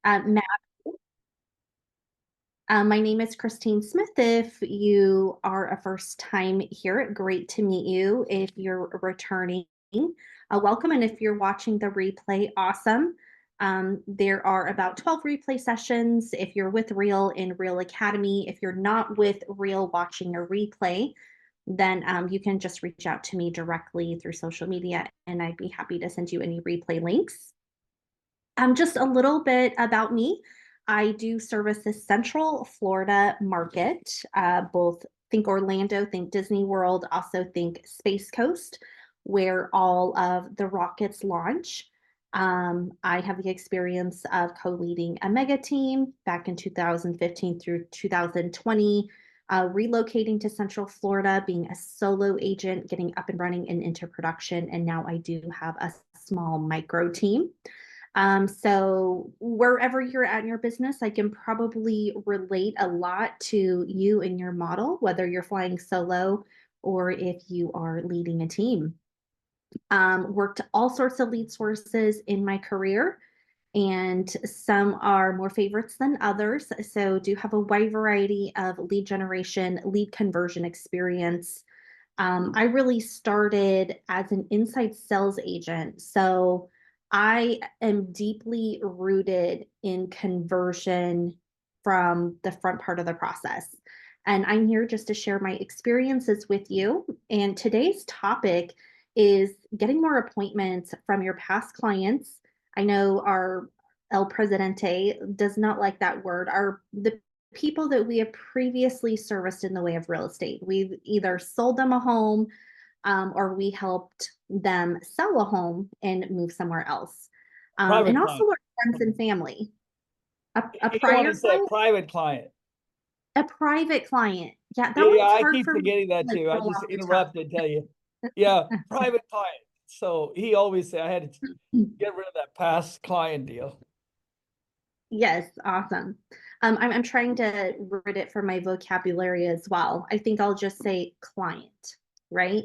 Matt, my name is Christine Smith. If you are a first time here, great to meet you. If you're returning, welcome. And if you're watching the replay, awesome. There are about 12 replay sessions. If you're with Real in Real Academy, if you're not with Real watching a replay, then you can just reach out to me directly through social media, and I'd be happy to send you any replay links. Just a little bit about me. I do service the Central Florida market, both think Orlando, think Disney World, also think Space Coast, where all of the rockets launch. I have the experience of co-leading a mega team back in 2015 through 2020, relocating to Central Florida, being a solo agent, getting up and running and into production, and now I do have a small micro team. So wherever you're at in your business, I can probably relate a lot to you and your model, whether you're flying solo or if you are leading a team. Worked all sorts of lead sources in my career, and some are more favorites than others. So do have a wide variety of lead generation, lead conversion experience. I really started as an inside sales agent. So I am deeply rooted in conversion from the front part of the process. And I'm here just to share my experiences with you. And today's topic is getting more appointments from your past clients. I know our El Presidente does not like that word. The people that we have previously serviced in the way of real estate. We've either sold them a home, or we helped them sell a home and move somewhere else. Private And also client. our friends and family. A You want to prior say client, private client. a private client. Yeah, that Yeah, one's I hard keep for me forgetting to that like too. I roll just off the tongue. interrupted, tell you. Yeah, private client. So he always said I had to get rid of that past client deal. Yes, awesome. I'm trying to rid it from my vocabulary as well. I think I'll just say client, right?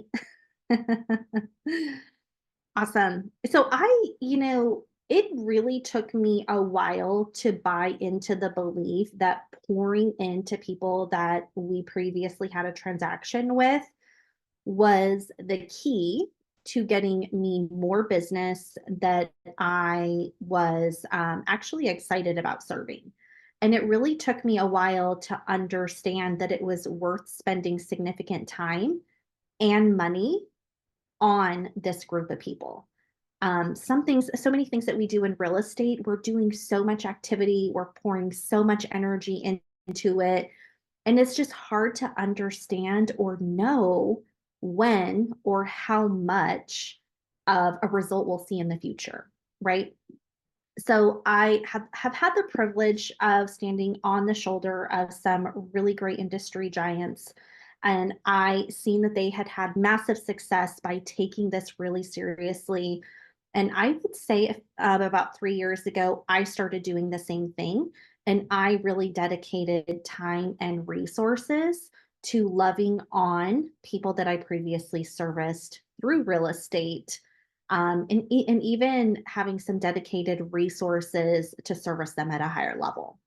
Awesome. So it really took me a while to buy into the belief that pouring into people that we previously had a transaction with was the key to getting me more business that I was actually excited about serving. And it really took me a while to understand that it was worth spending significant time and money on this group of people. So many things that we do in real estate, we're doing so much activity, we're pouring so much energy into it. And it's just hard to understand or know when or how much of a result we'll see in the future, right? So I have had the privilege of standing on the shoulder of some really great industry giants. And I seen that they had had massive success by taking this really seriously. And I would say about 3 years ago, I started doing the same thing. And I really dedicated time and resources to loving on people that I previously serviced through real estate, and even having some dedicated resources to service them at a higher level.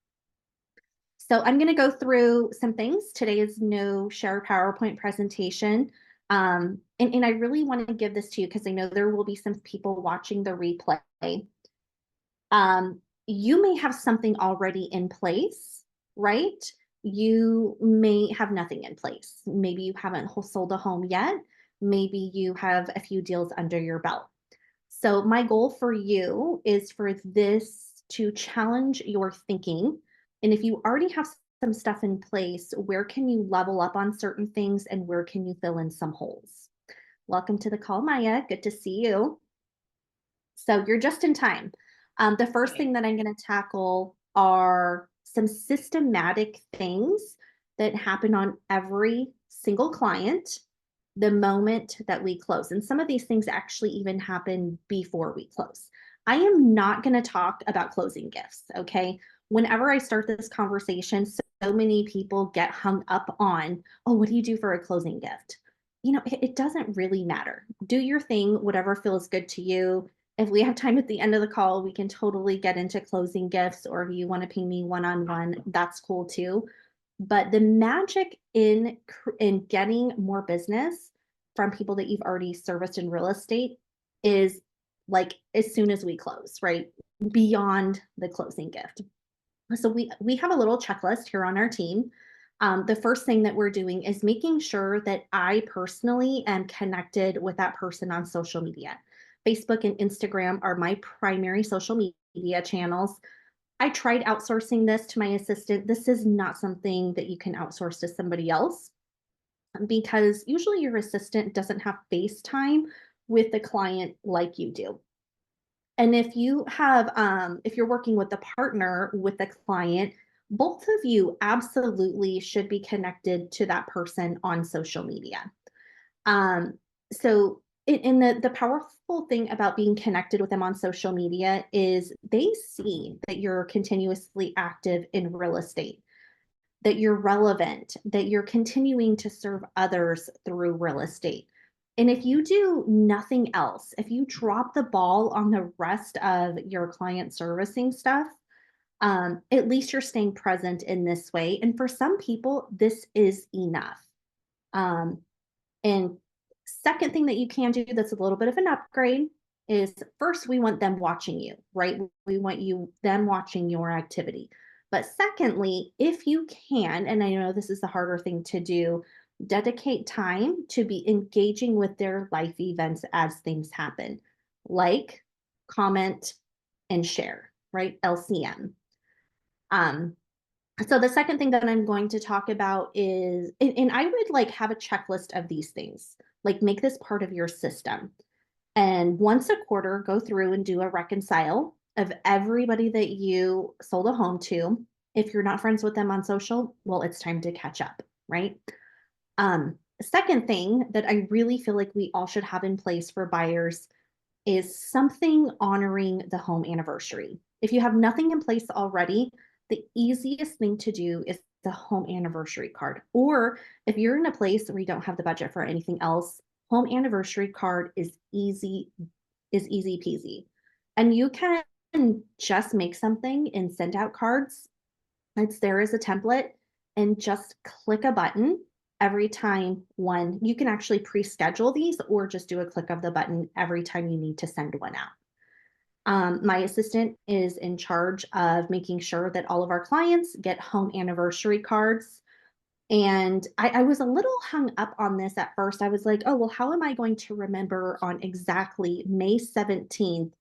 So I'm going to go through some things. Today is no share PowerPoint presentation. And I really want to give this to you because I know there will be some people watching the replay. You may have something already in place, right? You may have nothing in place. Maybe you haven't sold a home yet. Maybe you have a few deals under your belt. So my goal for you is for this to challenge your thinking. And if you already have some stuff in place, where can you level up on certain things and where can you fill in some holes? Welcome to the call, Maya. Good to see you. So you're just in time. The first thing that I'm going to tackle are some systematic things that happen on every single client the moment that we close. And some of these things actually even happen before we close. I am not going to talk about closing gifts, okay? Whenever I start this conversation, so many people get hung up on, oh, what do you do for a closing gift? It doesn't really matter. Do your thing, whatever feels good to you. If we have time at the end of the call, we can totally get into closing gifts, or if you want to pay me one-on-one, that's cool too. But the magic in getting more business from people that you've already serviced in real estate is like as soon as we close, right? Beyond the closing gift. So we have a little checklist here on our team. The first thing that we're doing is making sure that I personally am connected with that person on social media. Facebook and Instagram are my primary social media channels. I tried outsourcing this to my assistant. This is not something that you can outsource to somebody else because usually your assistant doesn't have face time with the client like you do. And if you have, if you're working with a partner with a client, both of you absolutely should be connected to that person on social media. So in the powerful thing about being connected with them on social media is they see that you're continuously active in real estate, that you're relevant, that you're continuing to serve others through real estate. And if you do nothing else, if you drop the ball on the rest of your client servicing stuff, at least you're staying present in this way. And for some people, this is enough. Um, and second thing that you can do that's a little bit of an upgrade is first, we want them watching you, right? We want them watching your activity. But secondly, if you can, and I know this is the harder thing to do, dedicate time to be engaging with their life events as things happen, like, comment, and share, right? LCM. Um, so the second thing that I'm going to talk about is, and I would like have a checklist of these things, like make this part of your system. And once a quarter, go through and do a reconcile of everybody that you sold a home to. If you're not friends with them on social, well, it's time to catch up, right? Second thing that I really feel like we all should have in place for buyers is something honoring the home anniversary. If you have nothing in place already, the easiest thing to do is the home anniversary card. Or if you're in a place where you don't have the budget for anything else, home anniversary card is easy peasy. And you can just make something and send out cards. It's there as a template and just click a button every time one. You can actually pre-schedule these or just do a click of the button every time you need to send one out. My assistant is in charge of making sure that all of our clients get home anniversary cards. And I was a little hung up on this at first. I was like, oh, well, how am I going to remember on exactly May 17th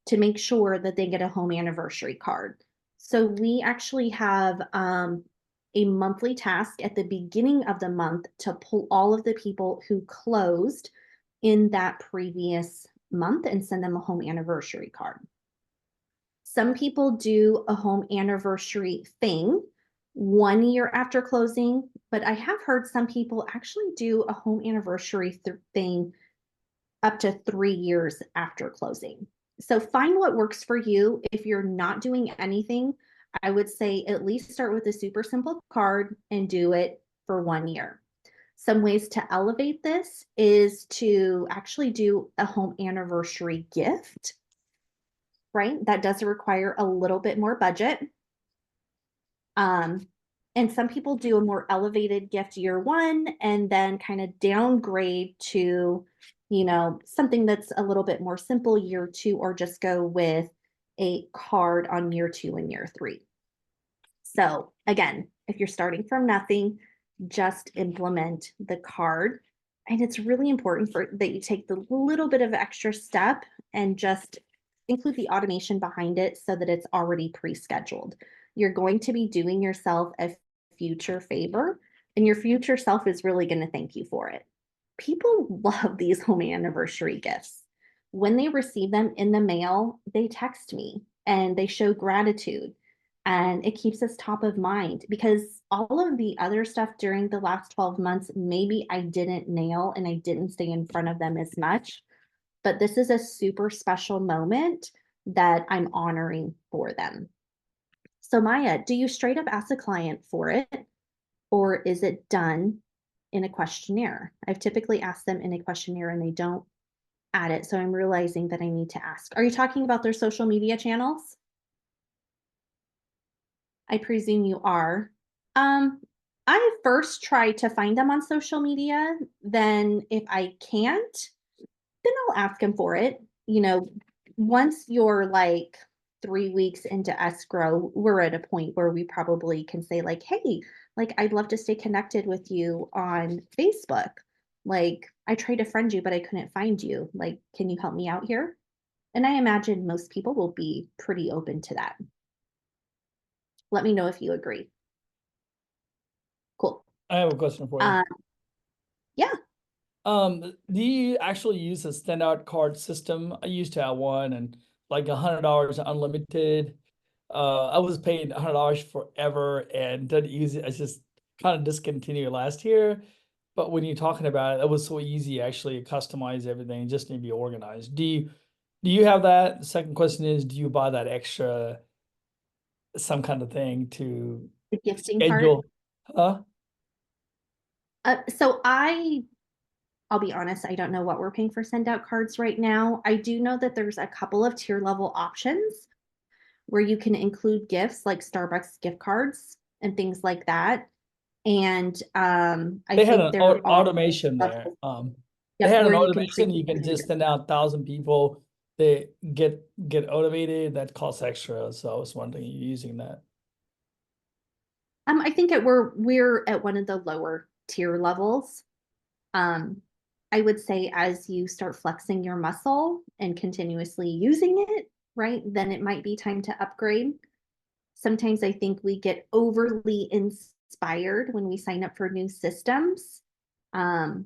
to make sure that they get a home anniversary card? So we actually have a monthly task at the beginning of the month to pull all of the people who closed in that previous month and send them a home anniversary card. Some people do a home anniversary thing 1 year after closing, but I have heard some people actually do a home anniversary thing up to 3 years after closing. So find what works for you. If you're not doing anything, I would say at least start with a super simple card and do it for 1 year. Some ways to elevate this is to actually do a home anniversary gift, right? That does require a little bit more budget. And some people do a more elevated gift year one and then kind of downgrade to, something that's a little bit more simple year two, or just go with a card on year two and year three. So again, if you're starting from nothing, just implement the card. And it's really important that you take the little bit of extra step and just include the automation behind it so that it's already pre-scheduled. You're going to be doing yourself a future favor, and your future self is really going to thank you for it. People love these home anniversary gifts. When they receive them in the mail, they text me and they show gratitude. And it keeps us top of mind because all of the other stuff during the last 12 months, maybe I didn't nail and I didn't stay in front of them as much. But this is a super special moment that I'm honoring for them. So Maya, do you straight up ask a client for it, or is it done in a questionnaire? I've typically asked them in a questionnaire and they don't add it. So I'm realizing that I need to ask. Are you talking about their social media channels? I presume you are. Um, I first try to find them on social media. Then if I can't, then I'll ask him for it. You know, once you're like 3 weeks into escrow, we're at a point where we probably can say, like, hey, like, I'd love to stay connected with you on Facebook. Like, I tried to friend you, but I couldn't find you. Like, can you help me out here? And I imagine most people will be pretty open to that. Let me know if you agree. Cool. I have a question for you. Uh, yeah. Do you actually use a standout card system? I used to have one and like $100 unlimited. I was paying $100 forever and didn't use it. I just kind of discontinued last year. But when you're talking about it, it was so easy actually to customize everything, just need to be organized. Do you have that? The second question is, do you buy that extra some kind of thing to The gifting part. schedule? Huh? I'll be honest, I don't know what we're paying for send out cards right now. I do know that there's a couple of tier level options where you can include gifts like Starbucks gift cards and things like that. And I They had think an there are automation there. levels, They yep, had an where you can automation. create You can different just gifts. send out 1,000 people. They get automated. That costs extra. So I was wondering, you using that? I think we're at one of the lower tier levels. Um, I would say as you start flexing your muscle and continuously using it, right, then it might be time to upgrade. Sometimes I think we get overly inspired when we sign up for new systems. Um,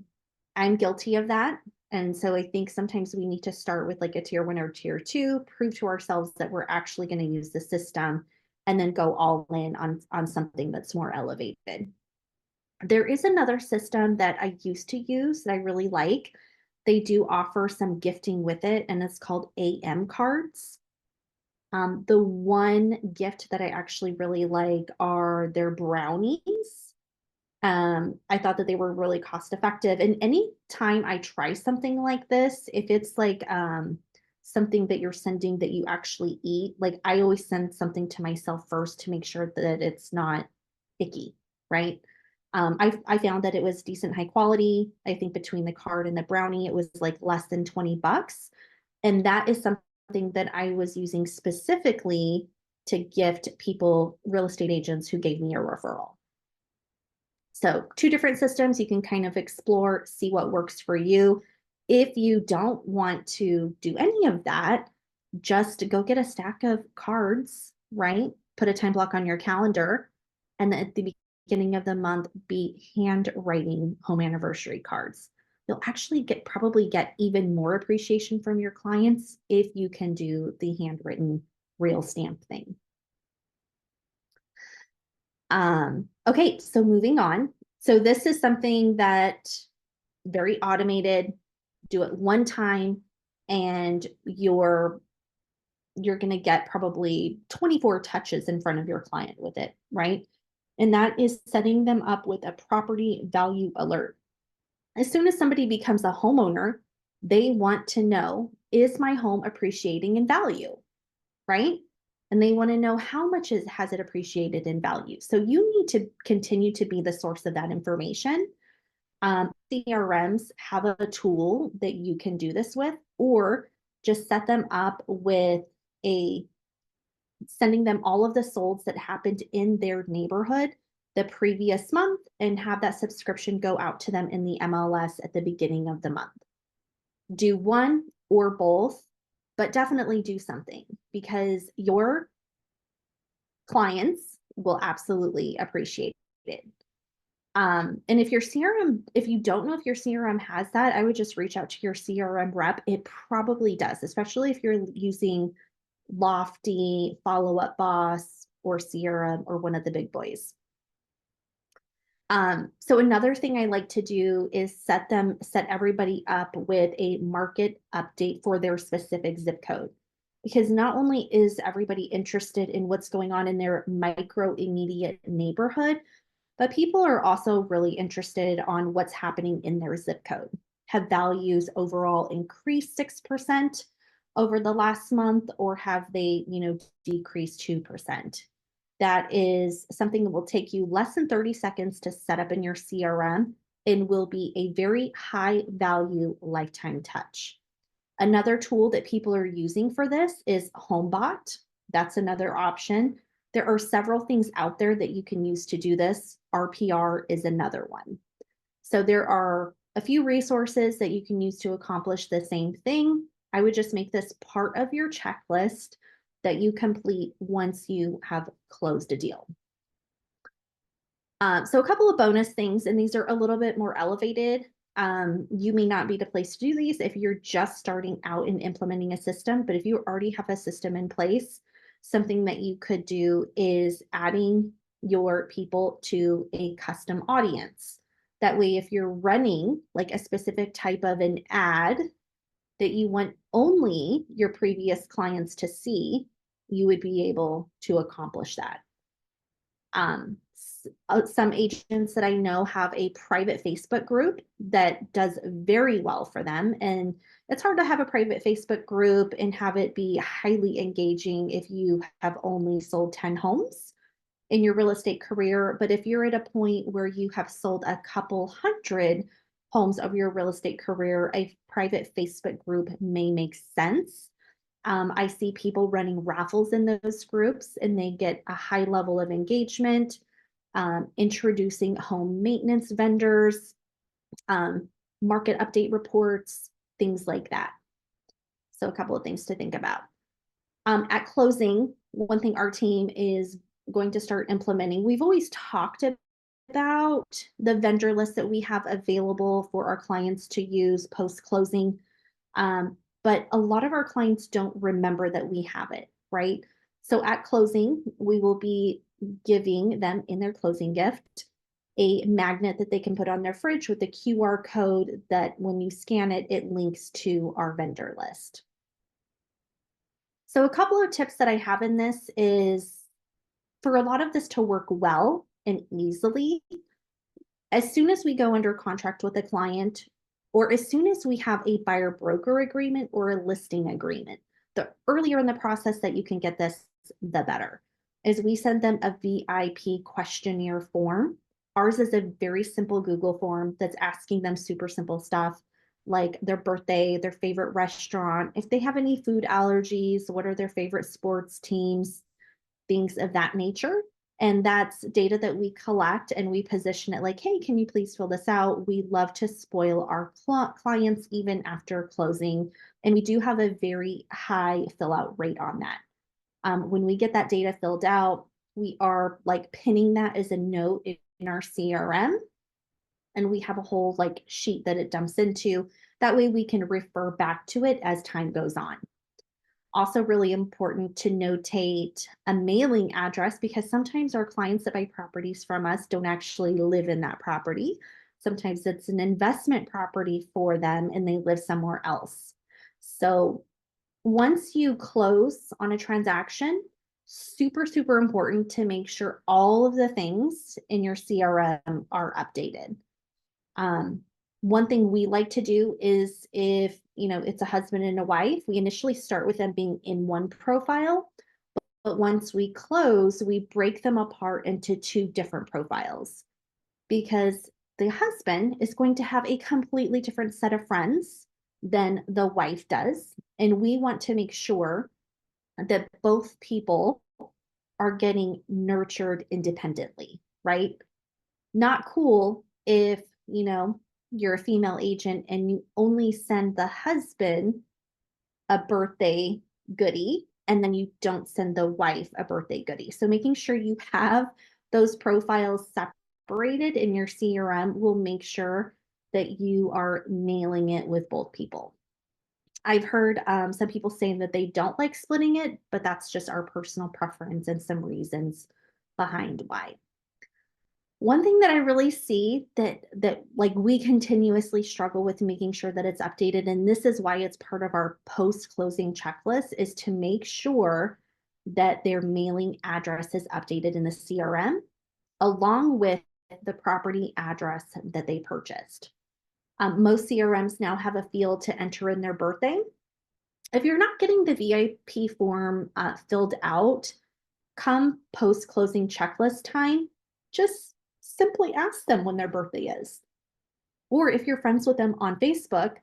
I'm guilty of that. And so I think sometimes we need to start with like a tier one or tier two, prove to ourselves that we're actually going to use the system, and then go all in on something that's more elevated. There is another system that I used to use that I really like. They do offer some gifting with it, and it's called AM cards. The one gift that I actually really like are their brownies. I thought that they were really cost effective. And anytime I try something like this, if it's like something that you're sending that you actually eat, like I always send something to myself first to make sure that it's not icky, right? I found that it was decent high quality. I think between the card and the brownie, it was like less than $20. And that is something that I was using specifically to gift people, real estate agents who gave me a referral. So, two different systems you can kind of explore, see what works for you. If you don't want to do any of that, just go get a stack of cards, right? Put a time block on your calendar, and then at the beginning of the month, be handwriting home anniversary cards. You'll actually probably get even more appreciation from your clients if you can do the handwritten real stamp thing. Okay, so moving on. So this is something that very automated, do it one time, and you're going to get probably 24 touches in front of your client with it, right? And that is setting them up with a property value alert. As soon as somebody becomes a homeowner, they want to know, is my home appreciating in value? Right? And they want to know how much has it appreciated in value. So you need to continue to be the source of that information. CRMs have a tool that you can do this with, or just set them up with sending them all of the solds that happened in their neighborhood the previous month and have that subscription go out to them in the MLS at the beginning of the month. Do one or both, but definitely do something because your clients will absolutely appreciate it. And if you don't know if your CRM has that, I would just reach out to your CRM rep. It probably does, especially if you're using Lofty, Follow Up Boss, or CRM or one of the big boys. So another thing I like to do is set everybody up with a market update for their specific zip code. Because not only is everybody interested in what's going on in their micro immediate neighborhood, but people are also really interested on what's happening in their zip code. Have values overall increased 6% over the last month, or have they, decreased 2%? That is something that will take you less than 30 seconds to set up in your CRM and will be a very high value lifetime touch. Another tool that people are using for this is HomeBot. That's another option. There are several things out there that you can use to do this. RPR is another one. So there are a few resources that you can use to accomplish the same thing. I would just make this part of your checklist that you complete once you have closed a deal. So a couple of bonus things, and these are a little bit more elevated. You may not be the place to do these if you're just starting out in implementing a system, but if you already have a system in place, something that you could do is adding your people to a custom audience. That way, if you're running like a specific type of an ad that you want only your previous clients to see, you would be able to accomplish that. Some agents that I know have a private Facebook group that does very well for them. And it's hard to have a private Facebook group and have it be highly engaging if you have only sold 10 homes in your real estate career. But if you're at a point where you have sold a couple hundred homes of your real estate career, a private Facebook group may make sense. I see people running raffles in those groups and they get a high level of engagement, introducing home maintenance vendors, market update reports, things like that. So a couple of things to think about. At closing, one thing our team is going to start implementing, we've always talked about the vendor list that we have available for our clients to use post-closing. But a lot of our clients don't remember that we have it, right? So at closing, we will be giving them in their closing gift a magnet that they can put on their fridge with a QR code that when you scan it, it links to our vendor list. So a couple of tips that I have in this is for a lot of this to work well and easily, as soon as we go under contract with a client, or as soon as we have a buyer broker agreement or a listing agreement, the earlier in the process that you can get this, the better. As we send them a VIP questionnaire form. Ours is a very simple Google form that's asking them super simple stuff like their birthday, their favorite restaurant, if they have any food allergies, what are their favorite sports teams, things of that nature. And that's data that we collect and we position it like, hey, can you please fill this out? We love to spoil our clients even after closing. And we do have a very high fill out rate on that. When we get that data filled out, we are like pinning that as a note in our CRM. And we have a whole like sheet that it dumps into. That way we can refer back to it as time goes on. Also really important to notate a mailing address because sometimes our clients that buy properties from us don't actually live in that property. Sometimes it's an investment property for them and they live somewhere else. So once you close on a transaction, super, super important to make sure all of the things in your CRM are updated. One thing we like to do is if, it's a husband and a wife, we initially start with them being in one profile, but once we close, we break them apart into two different profiles because the husband is going to have a completely different set of friends than the wife does. And we want to make sure that both people are getting nurtured independently, right? Not cool if, you're a female agent and you only send the husband a birthday goodie and then you don't send the wife a birthday goodie. So making sure you have those profiles separated in your CRM will make sure that you are nailing it with both people. I've heard some people saying that they don't like splitting it, but that's just our personal preference and some reasons behind why. One thing that I really see that like we continuously struggle with making sure that it's updated, and this is why it's part of our post-closing checklist, is to make sure that their mailing address is updated in the CRM along with the property address that they purchased. Most CRMs now have a field to enter in their birthday. If you're not getting the VIP form filled out, come post-closing checklist time, just simply ask them when their birthday is. Or if you're friends with them on Facebook,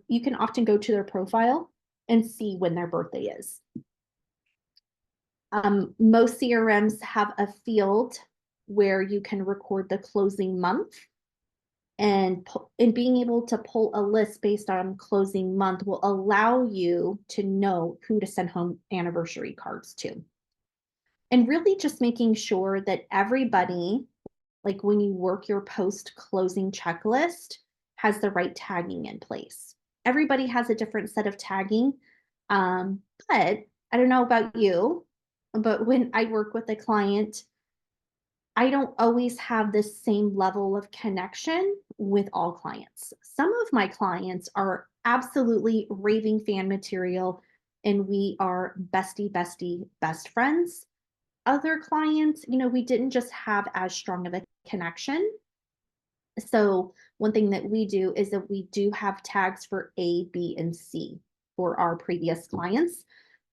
you can often go to their profile and see when their birthday is. Most CRMs have a field where you can record the closing month, and being able to pull a list based on closing month will allow you to know who to send home anniversary cards to. And really just making sure that everybody, like when you work your post-closing checklist, has the right tagging in place. Everybody has a different set of tagging, but I don't know about you, but when I work with a client, I don't always have the same level of connection with all clients. Some of my clients are absolutely raving fan material, and we are bestie, best friends. Other clients, we didn't just have as strong of a connection. So one thing that we do is that we do have tags for A, B, and C for our previous clients.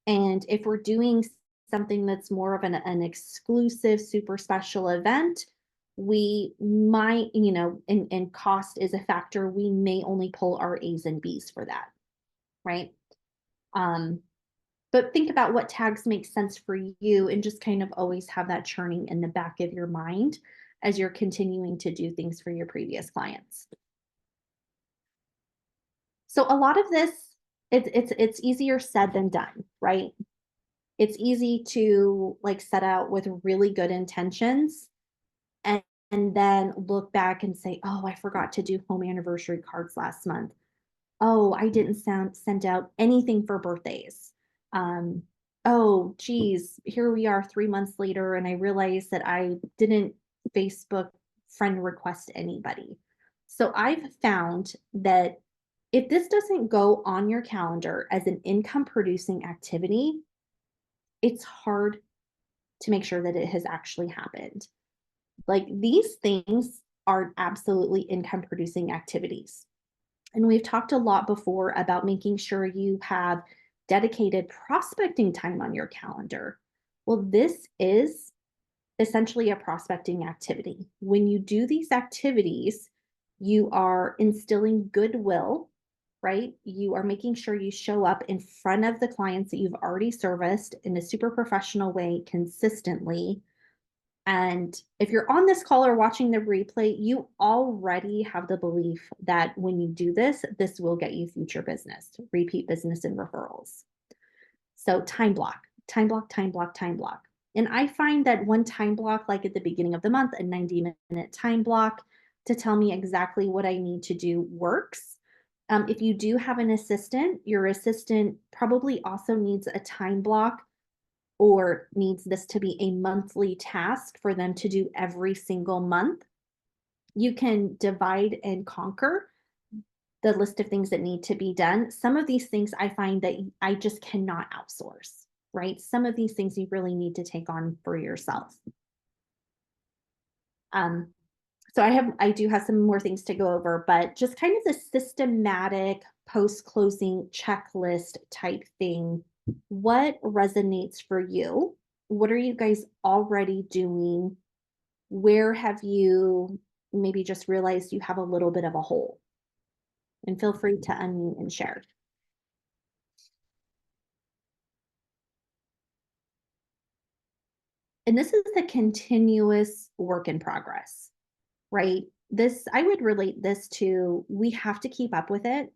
And if we're doing something that's more of an exclusive, super special event, we might, and cost is a factor, we may only pull our A's and B's for that, right? But think about what tags make sense for you and just kind of always have that churning in the back of your mind as you're continuing to do things for your previous clients. So a lot of this, it's easier said than done, right? It's easy to like set out with really good intentions and then look back and say, oh, I forgot to do home anniversary cards last month. Oh, I didn't send out anything for birthdays. Oh, geez, here we are 3 months later, and I realized that I didn't Facebook friend request anybody. So I've found that if this doesn't go on your calendar as an income producing activity, it's hard to make sure that it has actually happened. Like these things are absolutely income producing activities. And we've talked a lot before about making sure you have dedicated prospecting time on your calendar. Well, this is essentially a prospecting activity. When you do these activities, you are instilling goodwill, right? You are making sure you show up in front of the clients that you've already serviced in a super professional way consistently. And if you're on this call or watching the replay, you already have the belief that when you do this, this will get you future business, repeat business, and referrals. So time block, time block, time block, time block. And I find that one time block, like at the beginning of the month, a 90-minute time block to tell me exactly what I need to do works. If you do have an assistant, your assistant probably also needs a time block or needs this to be a monthly task for them to do every single month. You can divide and conquer the list of things that need to be done. Some of these things I find that I just cannot outsource, right? Some of these things you really need to take on for yourself. So I do have some more things to go over, but just kind of the systematic post-closing checklist type thing. What resonates for you? What are you guys already doing? Where have you maybe just realized you have a little bit of a hole? And feel free to unmute and share. And this is a continuous work in progress, right? I would relate this to, we have to keep up with it.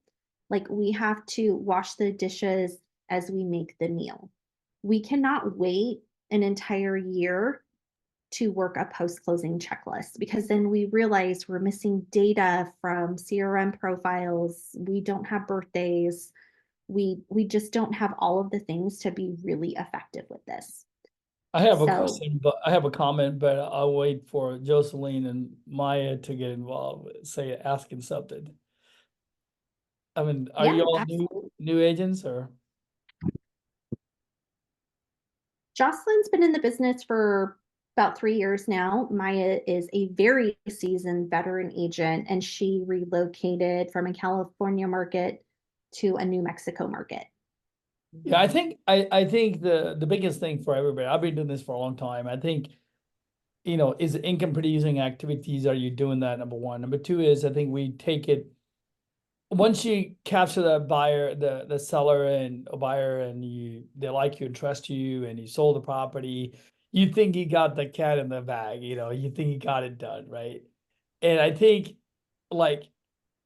Like we have to wash the dishes as we make the meal. We cannot wait an entire year to work a post-closing checklist because then we realize we're missing data from CRM profiles. We don't have birthdays. We just don't have all of the things to be really effective with this. I have a So question, but I have a comment, but I'll wait for Jocelyn and Maya to get involved, say asking something. I mean, are yeah, you all absolutely. new agents or? Jocelyn's been in the business for About 3 years now. Maya is a very seasoned veteran agent, and she relocated from a California market to a New Mexico market. Yeah, I think the biggest thing for everybody, I've been doing this for a long time. I think, is income producing activities, are you doing that? Number one. Number two is I think we take it once you capture that buyer, the seller and a buyer, and they like you and trust you, and you sold the property, you think you got the cat in the bag, you think you got it done, right? And I think, like,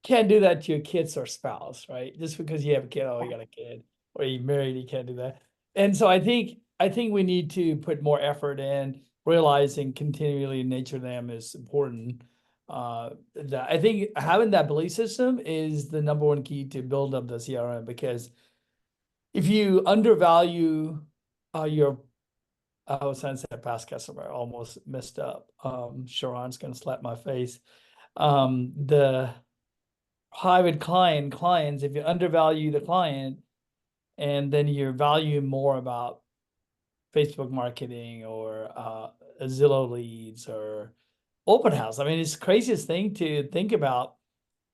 can't do that to your kids or spouse, right? Just because you have a kid, oh, you got a kid, or you married, you can't do that. And so I think we need to put more effort in realizing continually nature them is important. That I think having that belief system is the number one key to build up the CRM, because if you undervalue your, I was trying to say past customer, almost messed up. Sharon's gonna slap my face. The private clients, if you undervalue the client and then you value more about Facebook marketing or Zillow leads or open house. I mean, it's the craziest thing to think about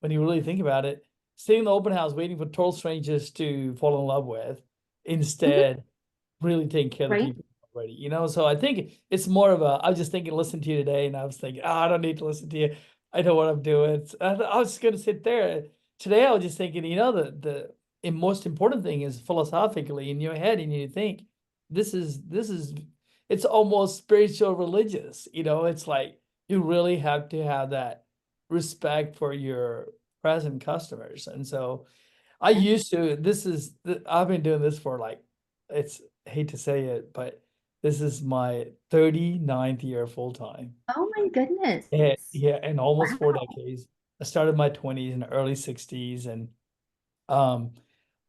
when you really think about it. Sitting in the open house waiting for total strangers to fall in love with, Mhm. instead really taking care of the Right? people already, So I think it's more of a, I was just thinking, listen to you today, and I was thinking, I don't need to listen to you. I know what I'm doing. So I was just gonna sit there. Today I was just thinking, the most important thing is philosophically in your head, and you think, this is it's almost spiritual religious, it's like you really have to have that respect for your present customers. And so I Yeah. used to, I've been doing this for like, it's, I hate to say it, but this is my 39th year full time. Oh my goodness. And yeah, and almost four Wow. decades. I started in my 20s and early 60s. And um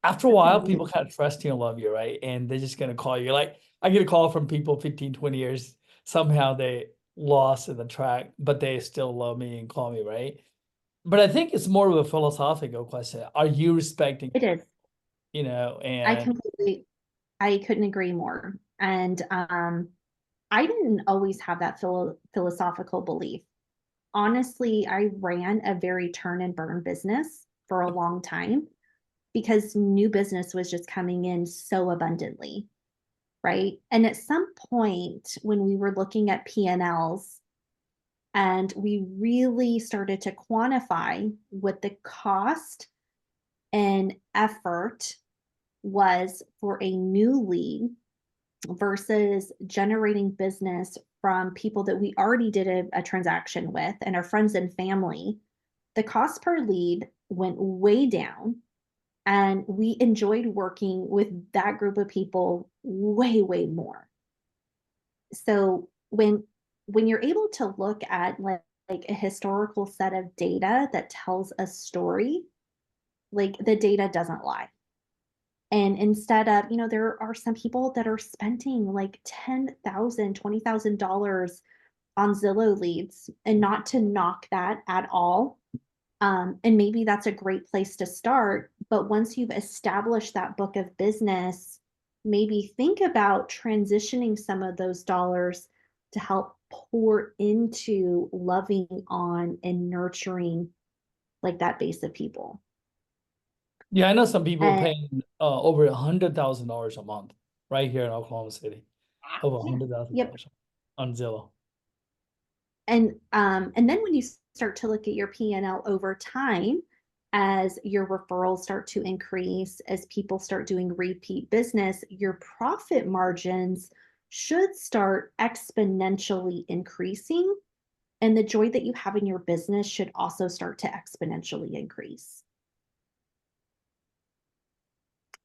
after a That's while, amazing. people kind of trust you and love you, right? And they're just gonna call you. Like, I get a call from people 15, 20 years, somehow they lost in the track, but they still love me and call me, right? But I think it's more of a philosophical question. Are you respecting, It is. I and completely, I couldn't agree more. And I didn't always have that philosophical belief. Honestly, I ran a very turn and burn business for a long time because new business was just coming in so abundantly, right? And at some point when we were looking at P&Ls and we really started to quantify what the cost and effort was for a new lead versus generating business from people that we already did a transaction with and our friends and family, the cost per lead went way down. And we enjoyed working with that group of people way, way more. So when you're able to look at like a historical set of data that tells a story, like the data doesn't lie. And instead of, there are some people that are spending like $10,000, $20,000 on Zillow leads, and not to knock that at all. And maybe that's a great place to start. But once you've established that book of business, maybe think about transitioning some of those dollars to help pour into loving on and nurturing like that base of people. yeah, I know some people And paying over $100,000 a month right here in Oklahoma City, over yeah, yep. $100,000 on Zillow. And then when you start to look at your P&L over time, as your referrals start to increase, as people start doing repeat business, your profit margins should start exponentially increasing. And the joy that you have in your business should also start to exponentially increase.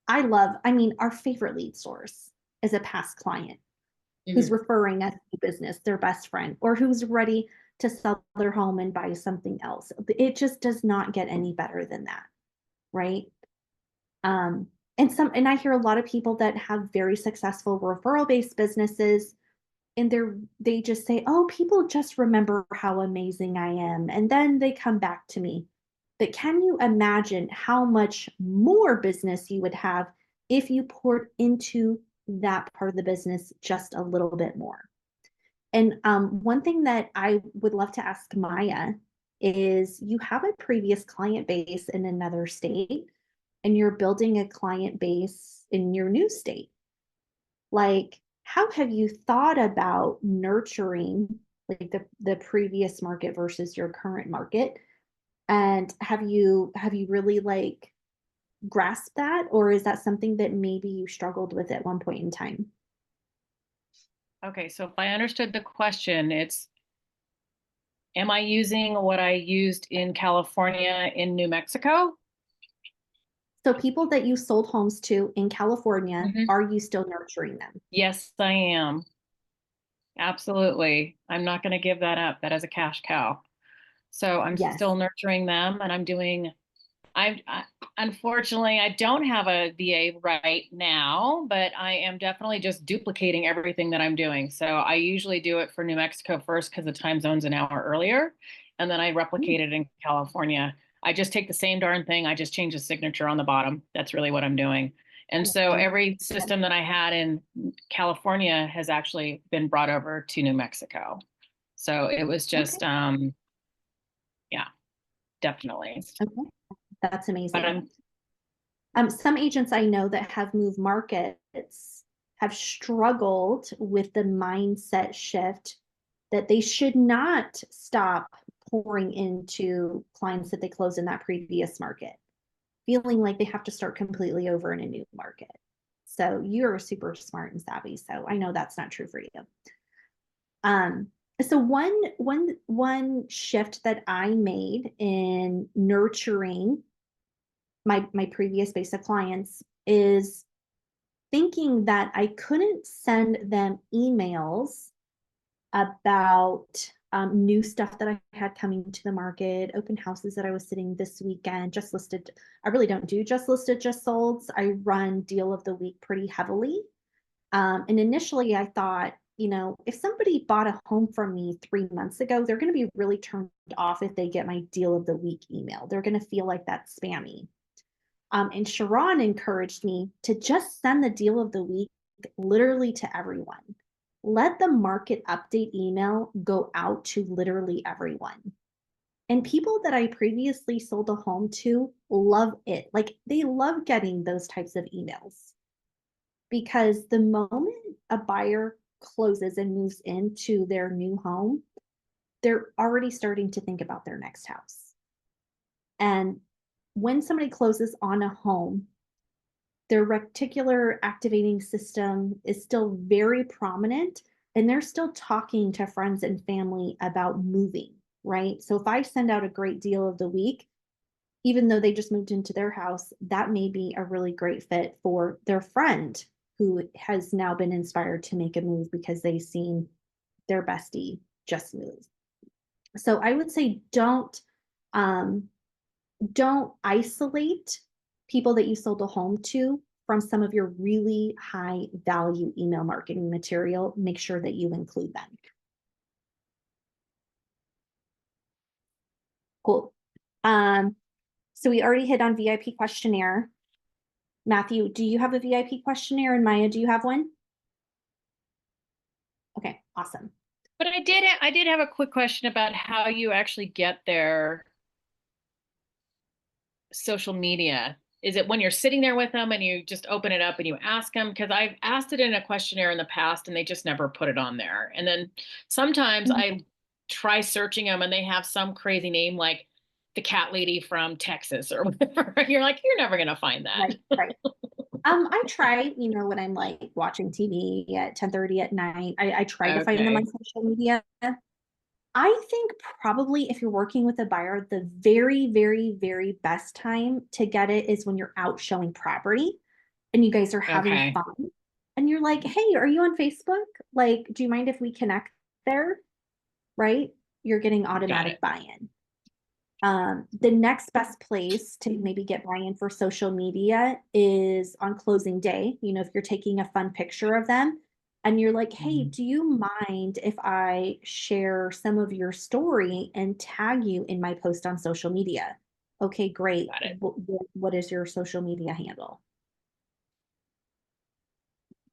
I mean, our favorite lead source is a past client who's Mhm. referring us to business, their best friend, or who's ready to sell their home and buy something else. It just does not get any better than that, right? Um, and I hear a lot of people that have very successful referral-based businesses, and they just say, "Oh, people just remember how amazing I am," and then they come back to me. But can you imagine how much more business you would have if you poured into that part of the business just a little bit more? And one thing that I would love to ask Maya is you have a previous client base in another state and you're building a client base in your new state. Like, how have you thought about nurturing like the previous market versus your current market? And have you really like grasped that, or is that something that maybe you struggled with at one point in time? Okay, so if I understood the question, it's, am I using what I used in California in New Mexico? So people that you sold homes to in California, Mhm. are you still nurturing them? Yes, I am. Absolutely. I'm not going to give that up. That is a cash cow. So I'm Yes. still nurturing them, and I'm doing, I unfortunately I don't have a VA right now, but I am definitely just duplicating everything that I'm doing. So I usually do it for New Mexico first because the time zone's an hour earlier, and then I Mm, replicate it in California. I just take the same darn thing. I just change the signature on the bottom. That's really what I'm doing. And so awesome. every system that I had in California has actually been brought over to New Mexico. So it was Okay. just, yeah, definitely. Okay. That's But amazing. I'm Some agents I know that have moved markets have struggled with the mindset shift that they should not stop pouring into clients that they closed in that previous market, feeling like they have to start completely over in a new market. So you're super smart and savvy. So I know that's not true for you. Um, so one shift that I made in nurturing my previous base of clients is thinking that I couldn't send them emails about new stuff that I had coming to the market, open houses that I was sitting this weekend, just listed. I really don't do just listed, just solds. I run deal of the week pretty heavily. And initially I thought, if somebody bought a home from me 3 months ago, they're going to be really turned off if they get my deal of the week email. They're going to feel like that's spammy. And Sharon encouraged me to just send the deal of the week literally to everyone. Let the market update email go out to literally everyone. And people that I previously sold a home to love it. Like they love getting those types of emails because the moment a buyer closes and moves into their new home, they're already starting to think about their next house. And when somebody closes on a home, their reticular activating system is still very prominent and they're still talking to friends and family about moving, right? So if I send out a great deal of the week, even though they just moved into their house, that may be a really great fit for their friend who has now been inspired to make a move because they've seen their bestie just move. So I would say um, don't isolate people that you sold a home to from some of your really high value email marketing material. Make sure that you include them. Cool. Um, so we already hit on VIP questionnaire. Matthew, do you have a VIP questionnaire? And Maya, do you have one? Okay, awesome. But I did have a quick question about how you actually get their social media. Is it when you're sitting there with them and you just open it up and you ask them? Because I've asked it in a questionnaire in the past and they just never put it on there. And then sometimes I try searching them and they have some crazy name like the cat lady from Texas or whatever. You're like, you're never gonna find that. Right, right. I try, when I'm like watching TV at 10:30 at night, I try to find them on Okay. social media. I think probably if you're working with a buyer, the very, very, very best time to get it is when you're out showing property and you guys are having Okay. fun. And you're like, hey, are you on Facebook? Like, do you mind if we connect there? Right? You're getting Got it. automatic buy-in. The next best place to maybe get buy-in for social media is on closing day. If you're taking a fun picture of them and you're like, hey, Mhm. do you mind if I share some of your story and tag you in my post on social media? Okay, great. Got it. What is your social media handle?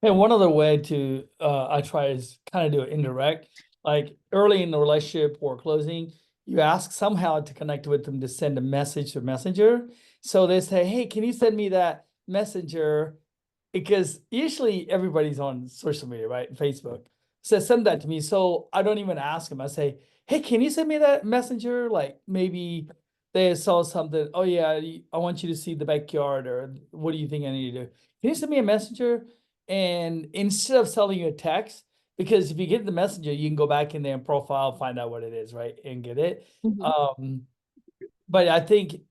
And one other way to I try is kind of do it indirect, like early in the relationship or closing, you ask somehow to connect with them to send a message to Messenger. So they say, hey, can you send me that Messenger? Because usually everybody's on social media, right? Facebook. So send that to me. So I don't even ask them. I say, hey, can you send me that Messenger? Like maybe they saw something. Oh yeah, I want you to see the backyard, or what do you think I need to do? Can you send me a Messenger? And instead of sending you a text, because if you get the Messenger, you can go back in there and profile, find out what it is, right? And get it. Mhm. But I think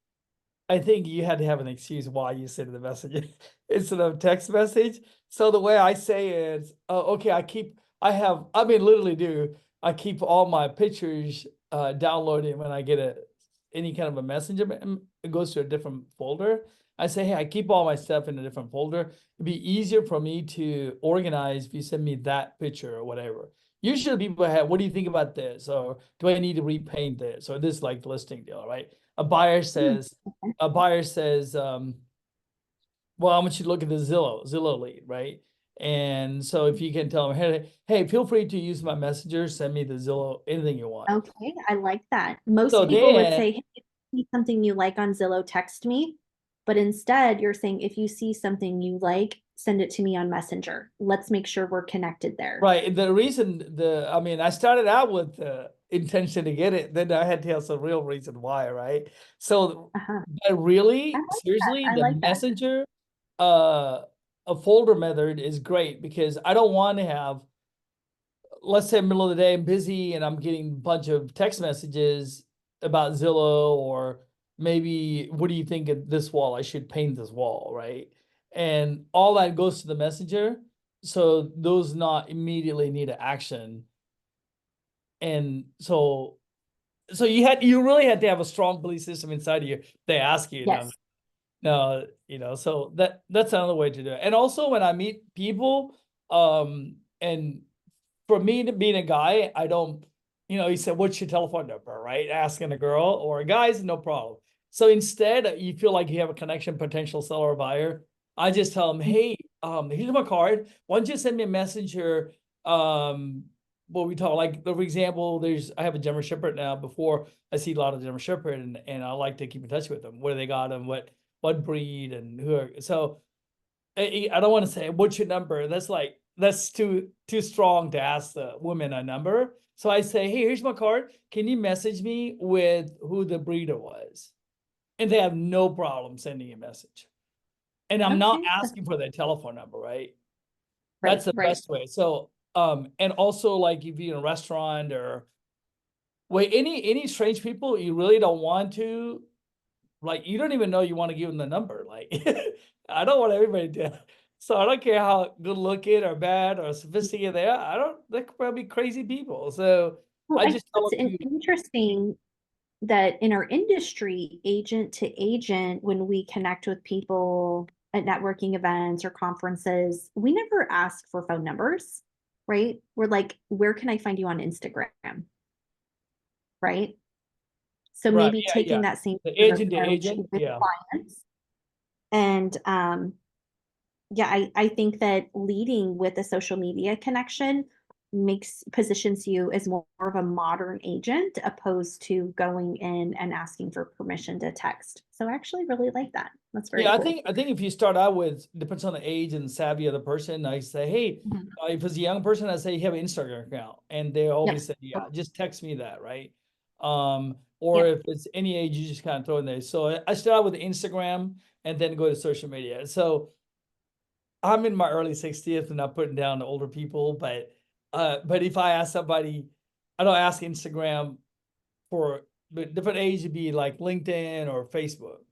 you had to have an excuse why you sent the message instead of text message. So the way I say it is, okay, literally do. I keep all my pictures downloaded when I get any kind of a messenger. It goes to a different folder. I say, hey, I keep all my stuff in a different folder. It'd be easier for me to organize if you send me that picture or whatever. Usually people have, what do you think about this? Or do I need to repaint this? Or this like listing deal, right? A buyer says, well, I want you to look at the Zillow lead, right? And so if you can tell them, hey, feel free to use my messenger, send me the Zillow, anything you want. Okay, I like that. Most So people would then, say, hey, if you see something you like on Zillow, text me. But instead, you're saying if you see something you like, send it to me on Messenger. Let's make sure we're connected there. right, the reason I started out with the intention to get it, then I had to have some real reason why, right? So Uh-huh. but I really, like seriously, that. I the like that. messenger, a folder method is great because I don't want to have, let's say middle of the day, I'm busy and I'm getting a bunch of text messages about Zillow, or maybe, what do you think of this wall? I should paint this wall, right? And all that goes to the messenger. So those not immediately need an action. And so you really had to have a strong belief system inside of you. They ask you, Yes. no, so that's another way to do it. And also when I meet people, and for me to being a guy, I don't, he said, what's your telephone number, right? Asking a girl or a guy's no problem. So instead, you feel like you have a connection, potential seller or buyer. I just tell them, hey, here's my card. Why don't you send me a messenger? What we talk, like, for example, I have a German Shepherd now. Before, I see a lot of German Shepherd, and I like to keep in touch with them, where they got them, what breed, and who are, so I don't want to say what's your number. That's too strong to ask the woman a number. So I say, hey, here's my card. Can you message me with who the breeder was? And they have no problem sending a message. And I'm not Okay. asking for their telephone number, right? Right, That's the right. best way. So, and also, like, if you're in a restaurant or wait, any strange people, you really don't want to, like, you don't even know you want to give them the number. Like, I don't want everybody to. So I don't care how good looking or bad or sophisticated they are. They could probably be crazy people. So Well, I I think just tell it's them to, interesting that in our industry, agent to agent, when we connect with people at networking events or conferences, we never ask for phone numbers, right? We're like, where can I find you on Instagram? Right. So right, maybe yeah. taking that same The sort of agent to approach agent, with yeah. clients. And yeah, I think that leading with a social media connection positions you as more of a modern agent opposed to going in and asking for permission to text. So I actually really like that. That's very Yeah, I cool. think if you start out with, depends on the age and savvy of the person. I say, hey, Mhm. if it's a young person, I say you have an Instagram account, and they Yep. always say, yeah, just text me that, right? Or Yep. if it's any age, you just kind of throw in there. So I start out with Instagram and then go to social media. So I'm in my early 60th and not putting down the older people, but if I ask somebody, I don't ask Instagram for, but different age would be like LinkedIn or Facebook.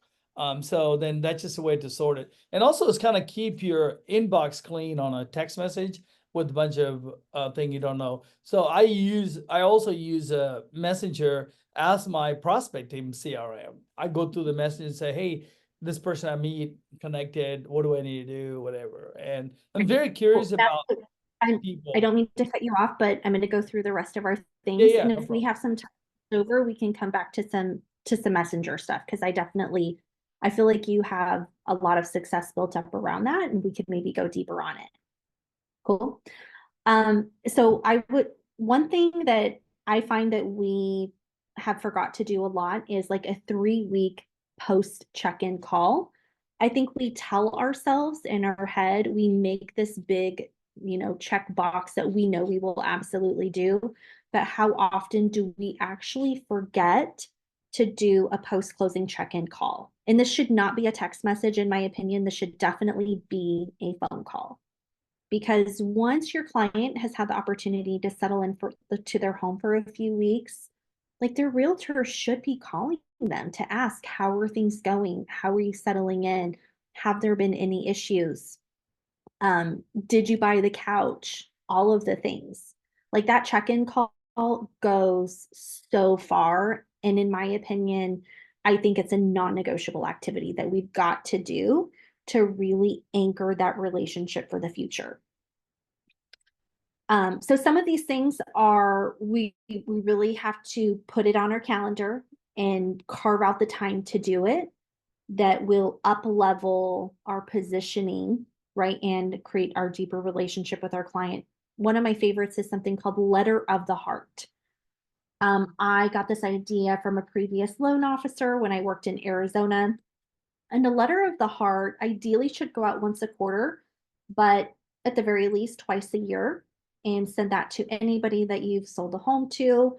So then that's just a way to sort it. And also it's kind of keep your inbox clean on a text message with a bunch of thing you don't know. So I also use a Messenger as my prospecting CRM. I go through the message and say, hey, this person I meet connected, what do I need to do, whatever. And I'm very Well, curious about I people. don't mean to cut you off, but I'm going to go through the rest of our Yeah, things. yeah, And no if we problem. have some time over, we can come back to some messenger stuff because I feel like you have a lot of success built up around that, and we could maybe go deeper on it. Cool. So one thing that I find that we have forgot to do a lot is like a 3-week post check-in call. I think we tell ourselves in our head, we make this big, check box that we know we will absolutely do. But how often do we actually forget to do a post-closing check-in call? And this should not be a text message, in my opinion. This should definitely be a phone call. Because once your client has had the opportunity to settle in to their home for a few weeks, like their realtor should be calling them to ask, how are things going? How are you settling in? Have there been any issues? Did you buy the couch? All of the things. Like that check-in call goes so far. And in my opinion, I think it's a non-negotiable activity that we've got to do to really anchor that relationship for the future. So some of these things are, we really have to put it on our calendar and carve out the time to do it, that will up level our positioning, right? And create our deeper relationship with our client. One of my favorites is something called Letter of the Heart. I got this idea from a previous loan officer when I worked in Arizona. And the Letter of the Heart ideally should go out once a quarter, but at the very least twice a year, and send that to anybody that you've sold a home to.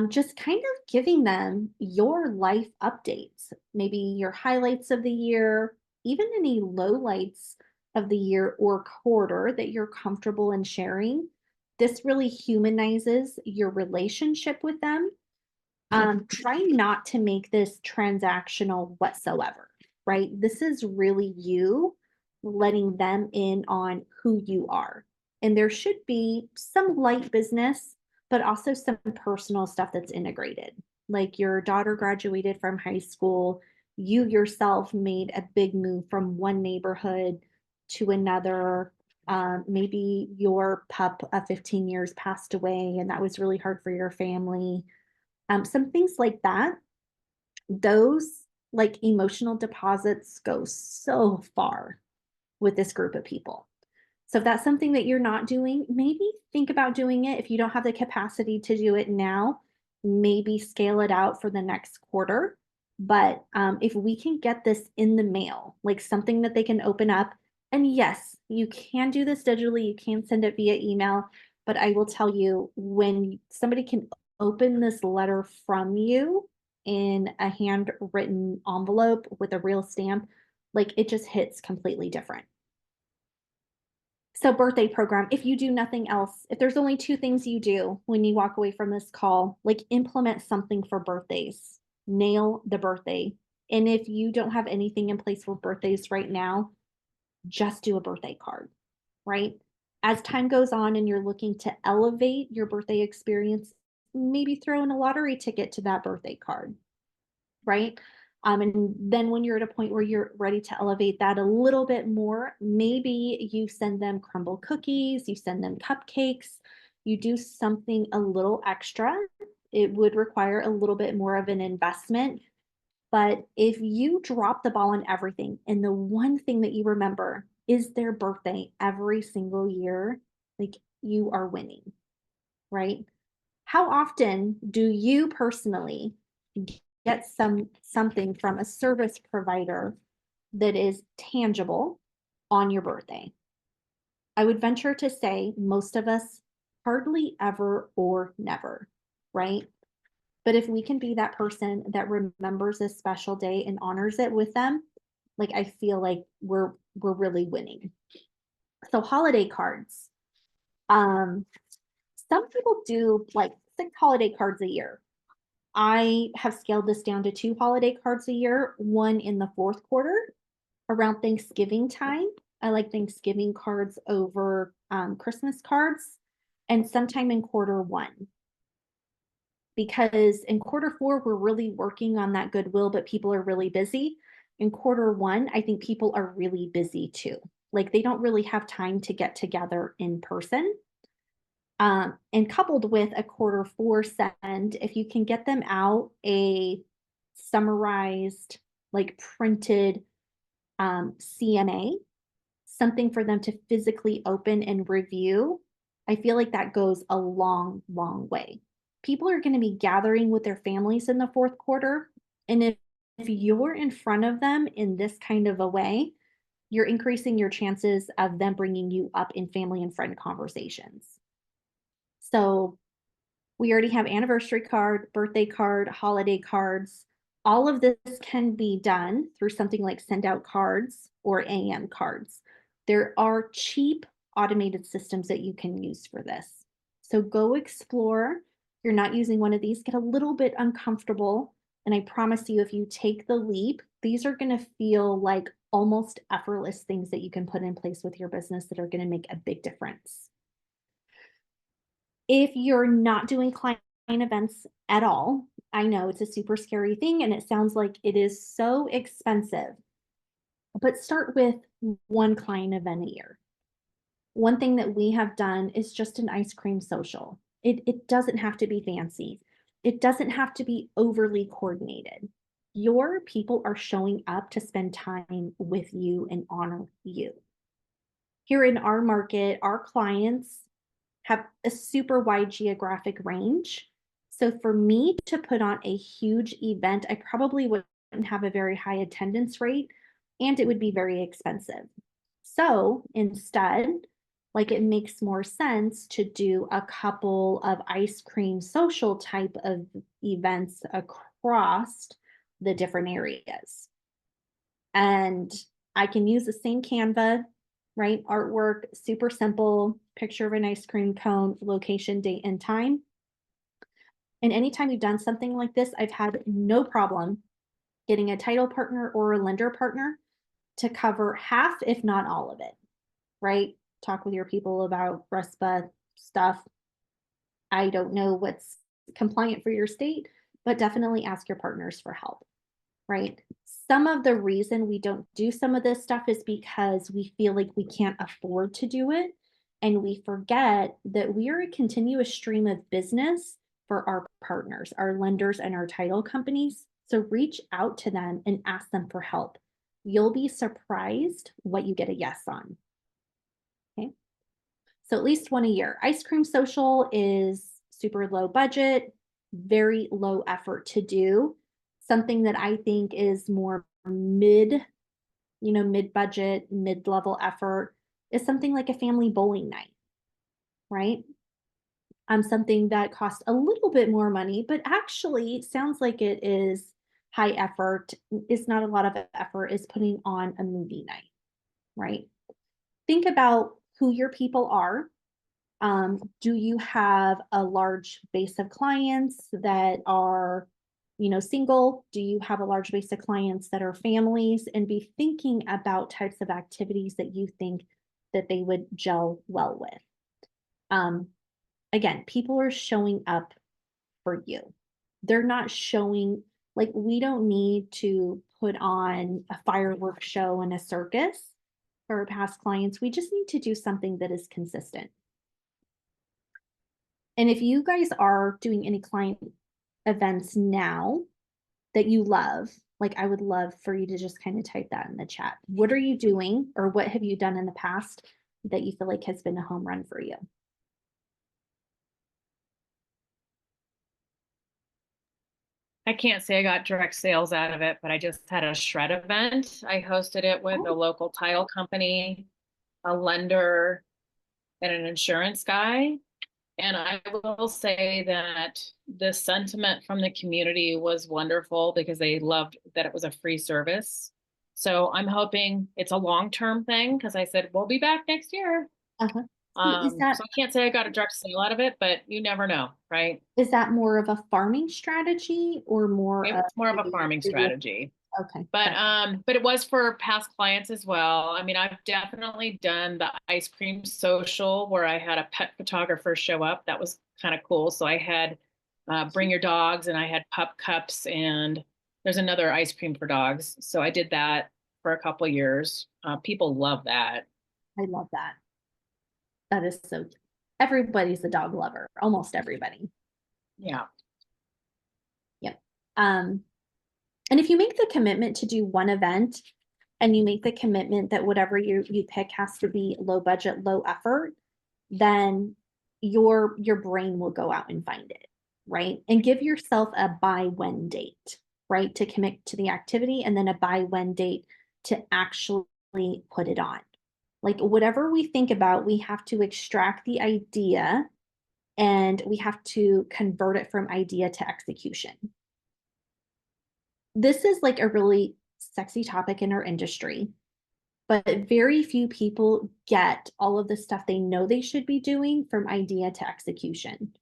Just kind of giving them your life updates, maybe your highlights of the year, even any lowlights of the year or quarter that you're comfortable in sharing. This really humanizes your relationship with them. Try not to make this transactional whatsoever, right? This is really you letting them in on who you are. And there should be some light business, but also some personal stuff that's integrated. Like your daughter graduated from high school, you yourself made a big move from one neighborhood to another. Maybe your pup of 15 years passed away, and that was really hard for your family. Some things like that, those like emotional deposits go so far with this group of people. So if that's something that you're not doing, maybe think about doing it. If you don't have the capacity to do it now, maybe scale it out for the next quarter. But if we can get this in the mail, like something that they can open up, and yes, you can do this digitally, you can send it via email, but I will tell you, when somebody can open this letter from you in a handwritten envelope with a real stamp, like it just hits completely different. So birthday program, if you do nothing else, if there's only 2 things you do when you walk away from this call, like implement something for birthdays, nail the birthday. And if you don't have anything in place for birthdays right now, just do a birthday card, right? As time goes on and you're looking to elevate your birthday experience, maybe throw in a lottery ticket to that birthday card, right? And then when you're at a point where you're ready to elevate that a little bit more, maybe you send them crumble cookies, you send them cupcakes, you do something a little extra. It would require a little bit more of an investment. But if you drop the ball on everything and the one thing that you remember is their birthday every single year, like you are winning, right? How often do you personally get something from a service provider that is tangible on your birthday? I would venture to say most of us hardly ever or never, right? But if we can be that person that remembers a special day and honors it with them, like I feel like we're really winning. So holiday cards. Some people do like 6 holiday cards a year. I have scaled this down to 2 holiday cards a year, one in the 4th quarter around Thanksgiving time. I like Thanksgiving cards over Christmas cards, and sometime in quarter 1. Because in quarter 4, we're really working on that goodwill, but people are really busy. In quarter 1, I think people are really busy too. Like they don't really have time to get together in person. And coupled with a quarter 4 send, if you can get them out a summarized, like printed CMA, something for them to physically open and review, I feel like that goes a long, long way. People are going to be gathering with their families in the fourth quarter. And if you're in front of them in this kind of a way, you're increasing your chances of them bringing you up in family and friend conversations. So we already have anniversary card, birthday card, holiday cards. All of this can be done through something like send out cards or AM cards. There are cheap automated systems that you can use for this. So go explore. If you're not using one of these, get a little bit uncomfortable. And I promise you, if you take the leap, these are going to feel like almost effortless things that you can put in place with your business that are going to make a big difference. If you're not doing client events at all, I know it's a super scary thing and it sounds like it is so expensive, but start with one client event a year. One thing that we have done is just an ice cream social. It doesn't have to be fancy. It doesn't have to be overly coordinated. Your people are showing up to spend time with you and honor you. Here in our market, our clients have a super wide geographic range. So for me to put on a huge event, I probably wouldn't have a very high attendance rate and it would be very expensive. So instead, like it makes more sense to do a couple of ice cream social type of events across the different areas. And I can use the same Canva, right? Artwork, super simple, picture of an ice cream cone, location, date, and time. And anytime we've done something like this, I've had no problem getting a title partner or a lender partner to cover half, if not all of it, right? Talk with your people about RESPA stuff. I don't know what's compliant for your state, but definitely ask your partners for help, right? Some of the reason we don't do some of this stuff is because we feel like we can't afford to do it. And we forget that we are a continuous stream of business for our partners, our lenders, and our title companies. So reach out to them and ask them for help. You'll be surprised what you get a yes on. Okay. So at least one a year. Ice cream social is super low budget, very low effort to do. Something that I think is more mid-budget, mid-level effort is something like a family bowling night, right? Something that costs a little bit more money, but actually sounds like it is high effort. It's not a lot of effort, is putting on a movie night, right? Think about who your people are. Do you have a large base of clients that are, single? Do you have a large base of clients that are families? And be thinking about types of activities that you think that they would gel well with. Again, people are showing up for you. They're not showing, like, we don't need to put on a fireworks show and a circus for our past clients. We just need to do something that is consistent. And if you guys are doing any client events now that you love, like I would love for you to just kind of type that in the chat. What are you doing or what have you done in the past that you feel like has been a home run for you? I can't say I got direct sales out of it, but I just had a shred event. I hosted it with a local title company, a lender, and an insurance guy. And I will say that the sentiment from the community was wonderful because they loved that it was a free service. So I'm hoping it's a long-term thing because I said, we'll be back next year. Uh-huh. So I can't say I got a direct sale out of it, but you never know, right? Is that more of a farming strategy or more It's more of a farming strategy. Okay. But it was for past clients as well. I mean, I've definitely done the ice cream social where I had a pet photographer show up. That was kind of cool. So I had bring your dogs and I had pup cups and there's another ice cream for dogs. So I did that for a couple of years. People love that. I love that. That is so, everybody's a dog lover, almost everybody. Yeah. Yep. And if you make the commitment to do one event and you make the commitment that whatever you pick has to be low budget, low effort, then your brain will go out and find it, right? And give yourself a by when date, right? To commit to the activity, and then a by when date to actually put it on. Like whatever we think about, we have to extract the idea and we have to convert it from idea to execution. This is like a really sexy topic in our industry, but very few people get all of the stuff they know they should be doing from idea to execution.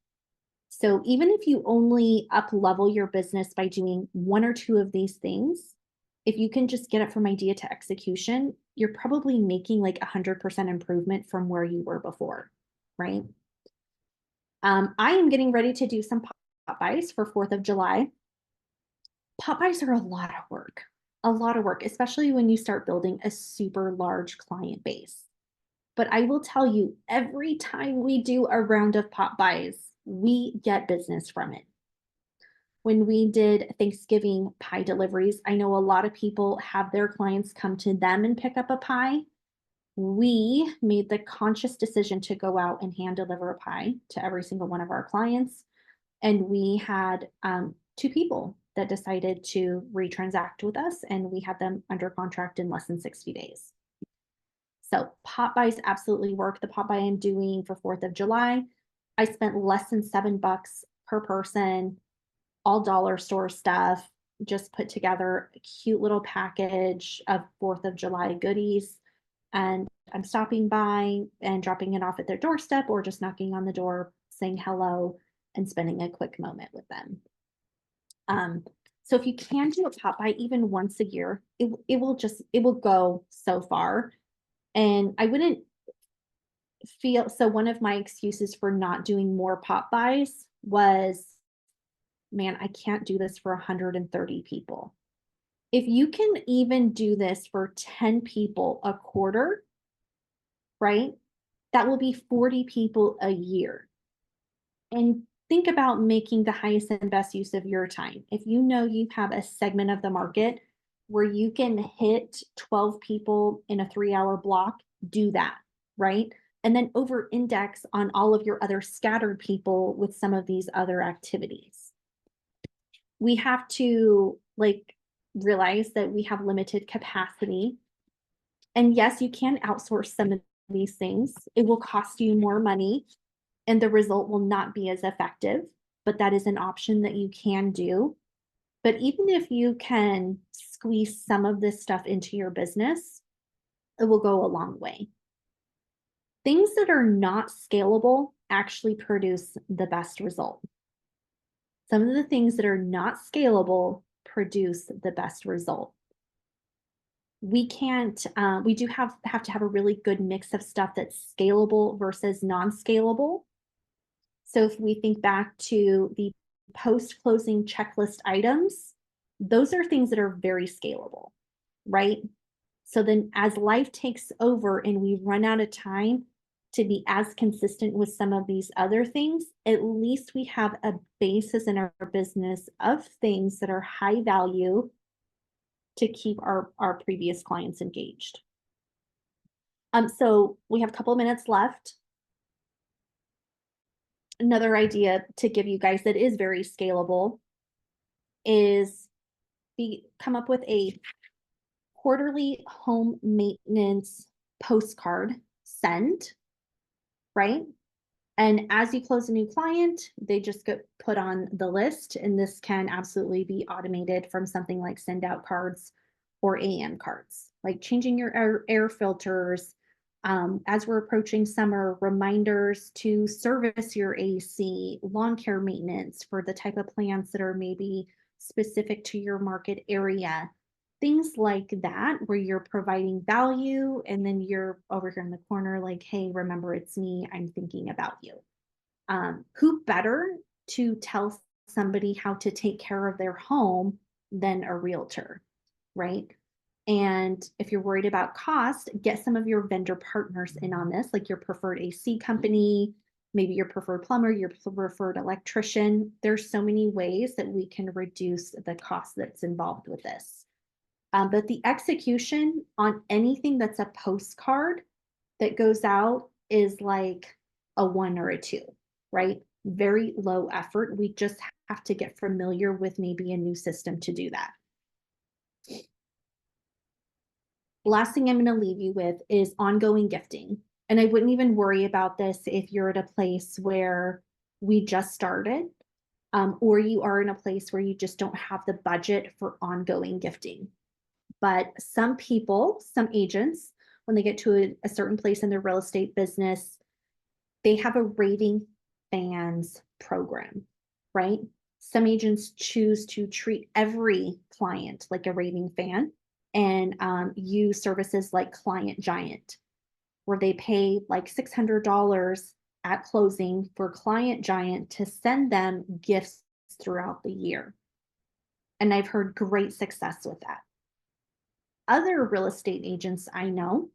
So even if you only up level your business by doing one or two of these things, if you can just get it from idea to execution, you're probably making like 100% improvement from where you were before, right? I am getting ready to do some pop buys for 4th of July. Pop buys are a lot of work, especially when you start building a super large client base. But I will tell you, every time we do a round of pop buys, we get business from it. When we did Thanksgiving pie deliveries, I know a lot of people have their clients come to them and pick up a pie. We made the conscious decision to go out and hand deliver a pie to every single one of our clients. And we had 2 people that decided to retransact with us, and we had them under contract in less than 60 days. So pop buys absolutely work. The pop buy I'm doing for 4th of July, I spent less than $7 per person, all dollar store stuff, just put together a cute little package of 4th of July goodies. And I'm stopping by and dropping it off at their doorstep or just knocking on the door, saying hello and spending a quick moment with them. So if you can do a pop by even once a year, it will go so far. And I wouldn't feel, so one of my excuses for not doing more pop buys was, man, I can't do this for 130 people. If you can even do this for 10 people a quarter, right? That will be 40 people a year. And think about making the highest and best use of your time. If you know you have a segment of the market where you can hit 12 people in a 3-hour block, do that, right? And then over index on all of your other scattered people with some of these other activities. We have to realize that we have limited capacity. And yes, you can outsource some of these things. It will cost you more money and the result will not be as effective, but that is an option that you can do. But even if you can squeeze some of this stuff into your business, it will go a long way. Things that are not scalable actually produce the best result. Some of the things that are not scalable produce the best result. We can't, we do have to have a really good mix of stuff that's scalable versus non-scalable. So if we think back to the post-closing checklist items, those are things that are very scalable, right? So then as life takes over and we run out of time to be as consistent with some of these other things, at least we have a basis in our business of things that are high value to keep our previous clients engaged. So we have a couple of minutes left. Another idea to give you guys that is very scalable is come up with a quarterly home maintenance postcard send, right? And as you close a new client, they just get put on the list. And this can absolutely be automated from something like send out cards or AM cards, like changing your air filters. As we're approaching summer, reminders to service your AC, lawn care maintenance for the type of plants that are maybe specific to your market area. Things like that, where you're providing value and then you're over here in the corner like, hey, remember it's me, I'm thinking about you. Who better to tell somebody how to take care of their home than a realtor, right? And if you're worried about cost, get some of your vendor partners in on this, like your preferred AC company, maybe your preferred plumber, your preferred electrician. There's so many ways that we can reduce the cost that's involved with this. But the execution on anything that's a postcard that goes out is like a 1 or a 2, right? Very low effort. We just have to get familiar with maybe a new system to do that. Last thing I'm going to leave you with is ongoing gifting. And I wouldn't even worry about this if you're at a place where we just started, or you are in a place where you just don't have the budget for ongoing gifting. But some people, some agents, when they get to a certain place in their real estate business, they have a raving fans program, right? Some agents choose to treat every client like a raving fan and use services like Client Giant, where they pay like $600 at closing for Client Giant to send them gifts throughout the year. And I've heard great success with that. Other real estate agents I know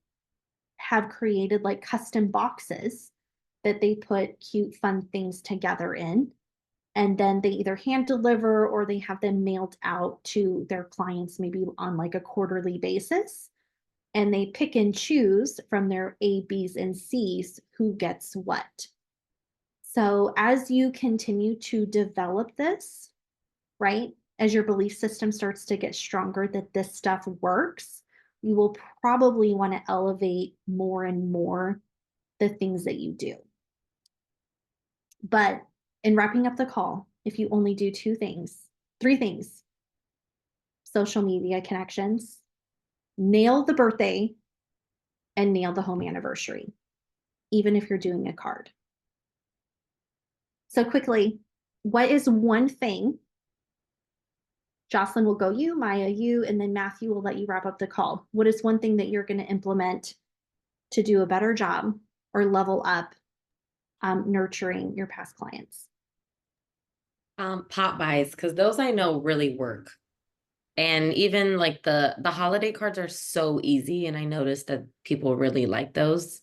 have created like custom boxes that they put cute, fun things together in. And then they either hand deliver or they have them mailed out to their clients, maybe on like a quarterly basis. And they pick and choose from their A, B's, and C's who gets what. So as you continue to develop this, right, as your belief system starts to get stronger that this stuff works, you will probably want to elevate more and more the things that you do. But in wrapping up the call, if you only do 3 things, social media connections, nail the birthday, and nail the home anniversary, even if you're doing a card. So quickly, what is one thing? Jocelyn will go you, Maya you, and then Matthew will let you wrap up the call. What is one thing that you're going to implement to do a better job or level up nurturing your past clients? Pop buys, because those I know really work. And even like the holiday cards are so easy, and I noticed that people really like those.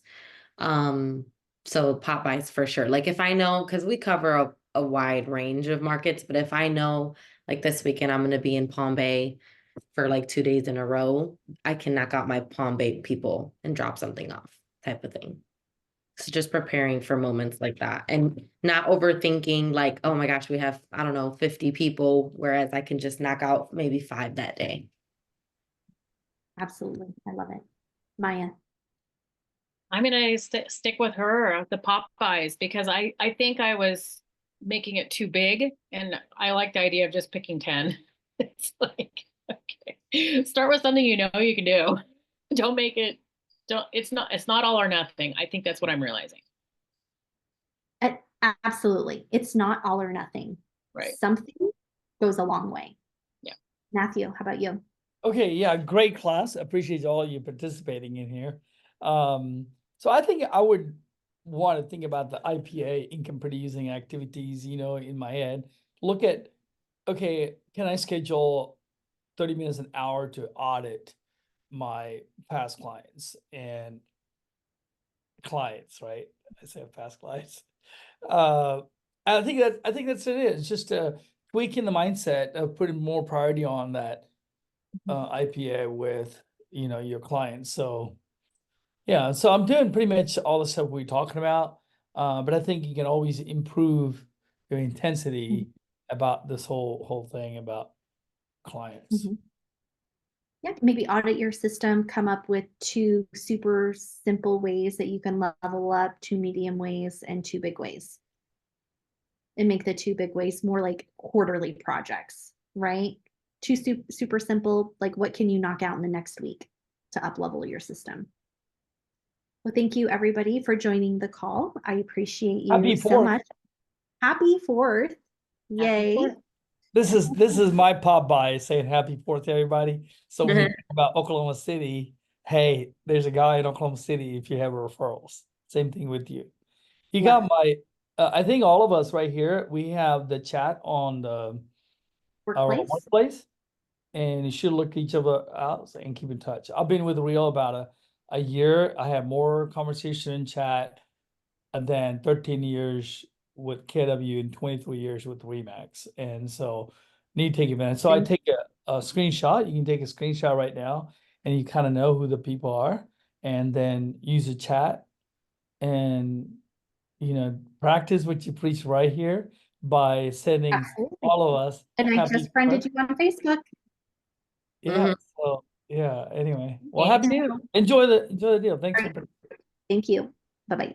So pop buys for sure. Like if I know, because we cover a wide range of markets, but if I know like this weekend I'm going to be in Palm Bay for like 2 days in a row, I can knock out my Palm Bay people and drop something off, type of thing. So just preparing for moments like that and not overthinking like, oh my gosh, we have, I don't know, 50 people, whereas I can just knock out maybe 5 that day. Absolutely. I love it. Maya. I'm going to stick with her, the pop buys, because I think I was making it too big, and I like the idea of just picking 10. It's like, okay, start with something you know you can do. Don't make it, it's not all or nothing. I think that's what I'm realizing. Absolutely. It's not all or nothing. Right. Something goes a long way. Yeah. Matthew, how about you? Okay, yeah, great class. Appreciate all you participating in here. So I think I would want to think about the IPA, income producing activities, in my head. Look at, okay, can I schedule 30 minutes an hour to audit my past clients, right? I say past clients. I think that's it. It's just tweaking the mindset of putting more priority on that IPA with your clients. So yeah, so I'm doing pretty much all the stuff we're talking about, but I think you can always improve your intensity about this whole thing about clients. Yeah, maybe audit your system, come up with 2 super simple ways that you can level up, 2 medium ways, and 2 big ways. And make the 2 big ways more like quarterly projects, right? 2 super simple, like what can you knock out in the next week to up level your system? Well, thank you everybody for joining the call. I appreciate you so much. Happy 4th. Yay. Happy 4th. This is my pop by saying happy 4th to everybody. So when you think about Oklahoma City, hey, there's a guy in Oklahoma City if you have referrals. Same thing with you. You got my, I think all of us right here, we have the chat on the our workplace, and you should look each other out and keep in touch. I've been with Real about a year. I have more conversation in chat than 13 years with KW and 23 years with Remax. And so need to take advantage. So I take a screenshot. You can take a screenshot right now and you kind of know who the people are, and then use a chat and, practice what you preach right here by sending Absolutely. all of us. And I happy just friended birth- you on Facebook. Yeah. Mhm. So yeah. Anyway, well, Me happy too. enjoy the deal. Thanks for. Thank you. Bye-bye.